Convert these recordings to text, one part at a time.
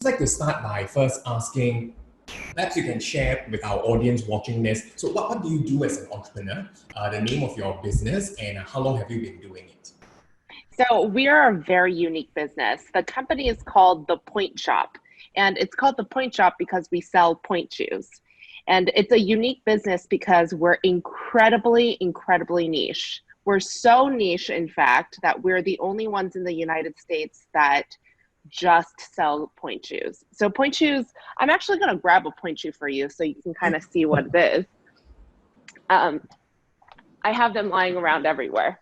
like to start by first asking, perhaps you can share with our audience watching this. So what do you do as an entrepreneur, the name of your business, and how long have you been doing it? So we are a very unique business. The company is called the Pointe Shop, and it's called the Pointe Shop because we sell pointe shoes. And it's a unique business because we're incredibly niche. We're so niche, in fact, that we're the only ones in the United States that just sell pointe shoes. So pointe shoes, I'm actually going to grab a pointe shoe for you so you can kind of see what it is. I have them lying around everywhere.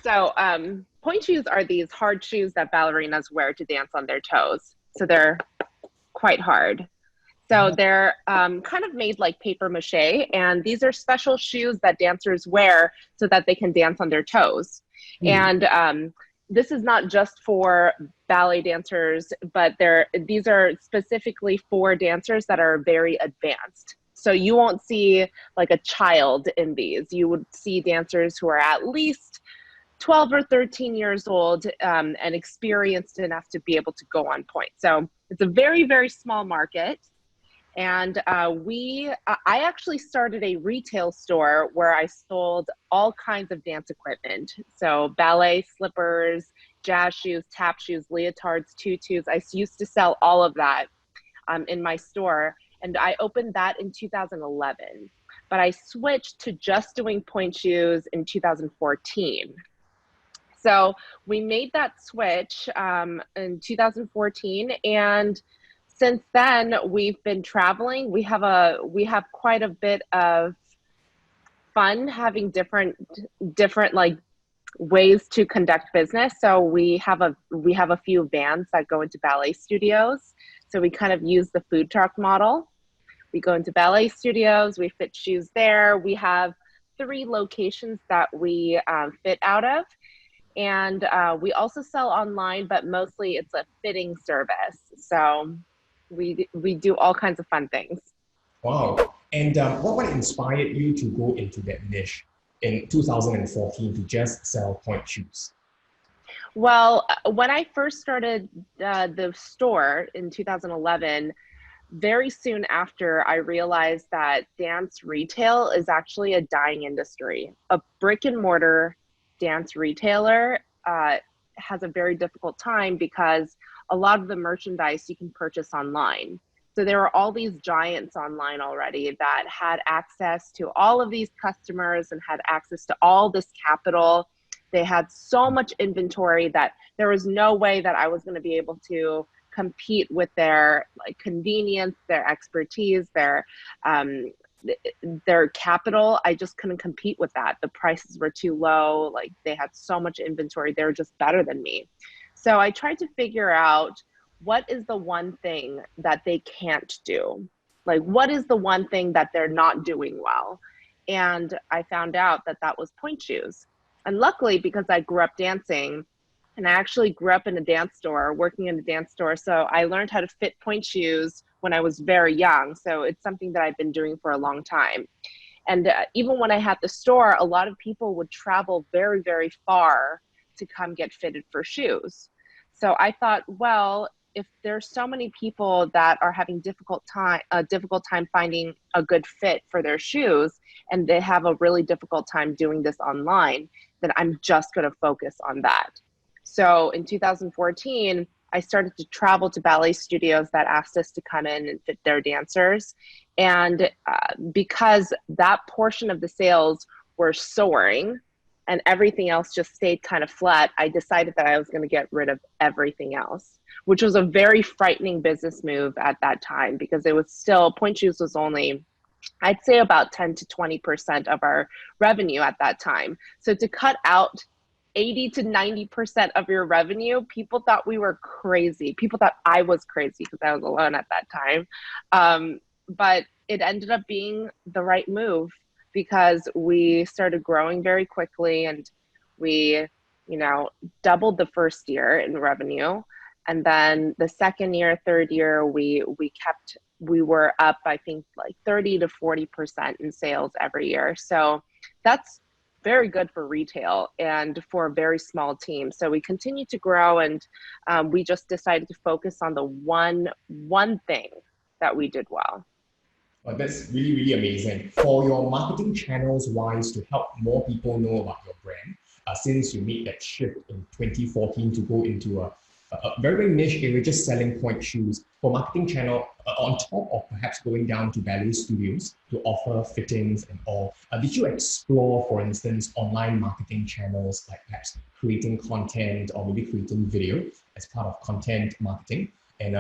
So pointe shoes are these hard shoes that ballerinas wear to dance on their toes. So they're quite hard. So they're kind of made like paper mache, and these are special shoes that dancers wear so that they can dance on their toes. And this is not just for ballet dancers, but these are specifically for dancers that are very advanced. So you won't see like a child in these. You would see dancers who are at least 12 or 13 years old and experienced enough to be able to go on pointe. So it's a very small market. And I actually started a retail store where I sold all kinds of dance equipment. So ballet slippers, jazz shoes, tap shoes, leotards, tutus. I used to sell all of that in my store. And I opened that in 2011. But I switched to just doing pointe shoes in 2014. So we made that switch in 2014, and since then we've been traveling. We have quite a bit of fun having different like ways to conduct business. So we have a few vans that go into ballet studios. So we kind of use the food truck model. We go into ballet studios, we fit shoes there. We have 3 locations that we fit out of. And we also sell online, but mostly it's a fitting service. So we do all kinds of fun things. Wow. And what inspired you to go into that niche in 2014 to just sell pointe shoes? Well, when I first started the store in 2011, very soon after, I realized that dance retail is actually a dying industry. A brick and mortar dance retailer has a very difficult time because a lot of the merchandise you can purchase online. So there were all these giants online already that had access to all of these customers and had access to all this capital. They had so much inventory that there was no way that I was going to be able to compete with their like convenience, their expertise, their capital. I just couldn't compete with that. The prices were too low. Like they had so much inventory. They were just better than me. So I tried to figure out what is the one thing that they can't do? Like what is the one thing that they're not doing well? And I found out that that was pointe shoes. And luckily, because I grew up dancing, and I actually grew up in a dance store, working in a dance store. So I learned how to fit pointe shoes when I was very young. So it's something that I've been doing for a long time. And even when I had the store, a lot of people would travel very far to come get fitted for shoes. So I thought, well, if there's so many people that are having a difficult time finding a good fit for their shoes, and they have a really difficult time doing this online, then I'm just going to focus on that. So in 2014, I started to travel to ballet studios that asked us to come in and fit their dancers. And because that portion of the sales were soaring and everything else just stayed kind of flat, I decided that I was going to get rid of everything else, which was a very frightening business move at that time because it was still, pointe shoes was only, I'd say about 10 to 20% of our revenue at that time. So to cut out 80 to 90% of your revenue, people thought we were crazy. People thought I was crazy because I was alone at that time. But it ended up being the right move because we started growing very quickly, and we, doubled the first year in revenue. And then the second year, third year, we were up, I think, like 30 to 40% in sales every year. So that's very good for retail and for a very small team. So we continued to grow, and we just decided to focus on the one thing that we did well. Well, that's really, really amazing. For your marketing channels wise, to help more people know about your brand, since you made that shift in 2014 to go into a very, very niche area, just selling point shoes, for marketing channel, on top of perhaps going down to ballet studios to offer fittings and all, did you explore, for instance, online marketing channels, like perhaps creating content or maybe creating video as part of content marketing? And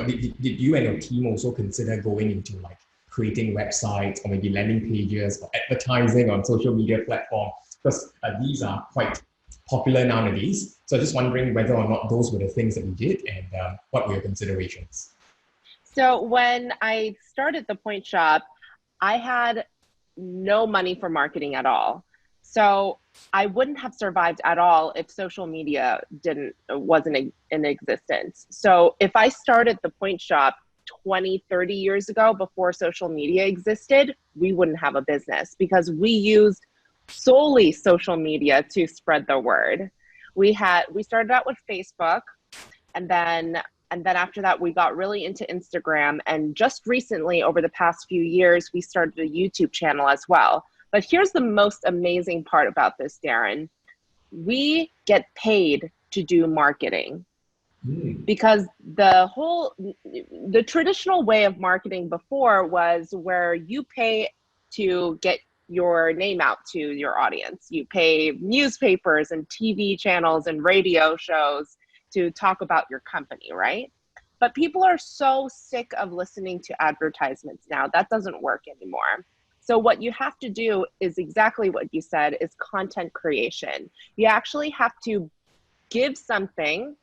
did you and your team also consider going into like creating websites or maybe landing pages or advertising on social media platforms? Because these are quite popular nowadays. So just wondering whether or not those were the things that you did, and what were your considerations? So when I started the Pointe Shop, I had no money for marketing at all. So I wouldn't have survived at all if social media wasn't in existence. So if I started the Pointe Shop 20, 30 years ago, before social media existed, we wouldn't have a business, because we used solely social media to spread the word. We started out with Facebook, and then after that we got really into Instagram, and just recently, over the past few years, we started a YouTube channel as well. But here's the most amazing part about this, Darren. We get paid to do marketing. Because the traditional way of marketing before was where you pay to get your name out to your audience. You pay newspapers and TV channels and radio shows to talk about your company, right? But people are so sick of listening to advertisements now. That doesn't work anymore. So what you have to do is exactly what you said, is content creation. You actually have to give something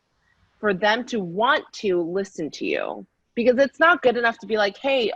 for them to want to listen to you. Because it's not good enough to be like, hey,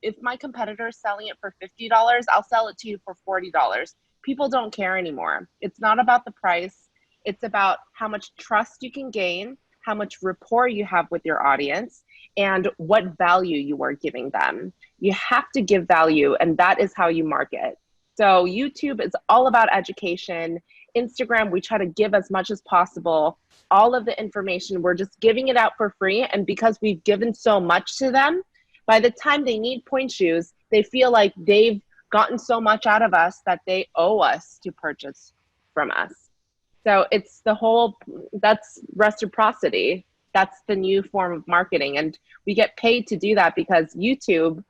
if my competitor is selling it for $50, I'll sell it to you for $40. People don't care anymore. It's not about the price. It's about how much trust you can gain, how much rapport you have with your audience, and what value you are giving them. You have to give value, and that is how you market. So YouTube is all about education. Instagram, we try to give as much as possible. All of the information, we're just giving it out for free. And because we've given so much to them, by the time they need pointe shoes, they feel like they've gotten so much out of us that they owe us to purchase from us. So it's that's reciprocity. That's the new form of marketing. And we get paid to do that because YouTube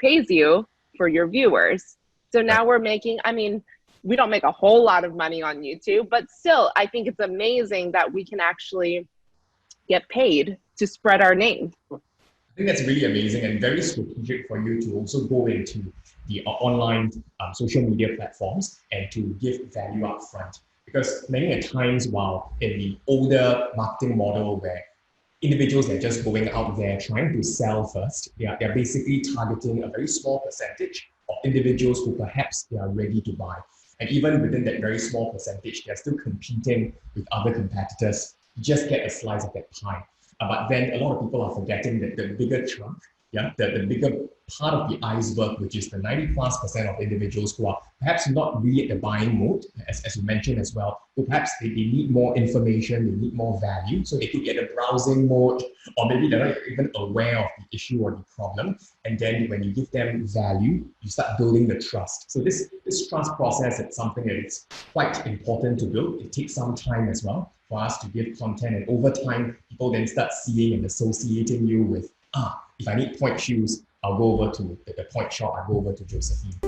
pays you for your viewers. So now we're making, we don't make a whole lot of money on YouTube, but still, I think it's amazing that we can actually get paid to spread our name. I think that's really amazing and very strategic for you to also go into the online social media platforms and to give value up front. Because many a times, while in the older marketing model where individuals are just going out there trying to sell first, they're basically targeting a very small percentage of individuals who perhaps they are ready to buy. And even within that very small percentage, they're still competing with other competitors to just get a slice of that pie. But then a lot of people are forgetting that the bigger chunk, the bigger part of the iceberg, which is the 90+% of individuals who are perhaps not really at the buying mode, as you mentioned as well, who perhaps they need more information, they need more value, so they could get a browsing mode, or maybe they're not even aware of the issue or the problem. And then when you give them value, you start building the trust. So this trust process is something that is quite important to build. It takes some time as well for us to give content, and over time, people then start seeing and associating you with, if I need pointe shoes, I'll go over to the Pointe Shop, I'll go over to Josephine.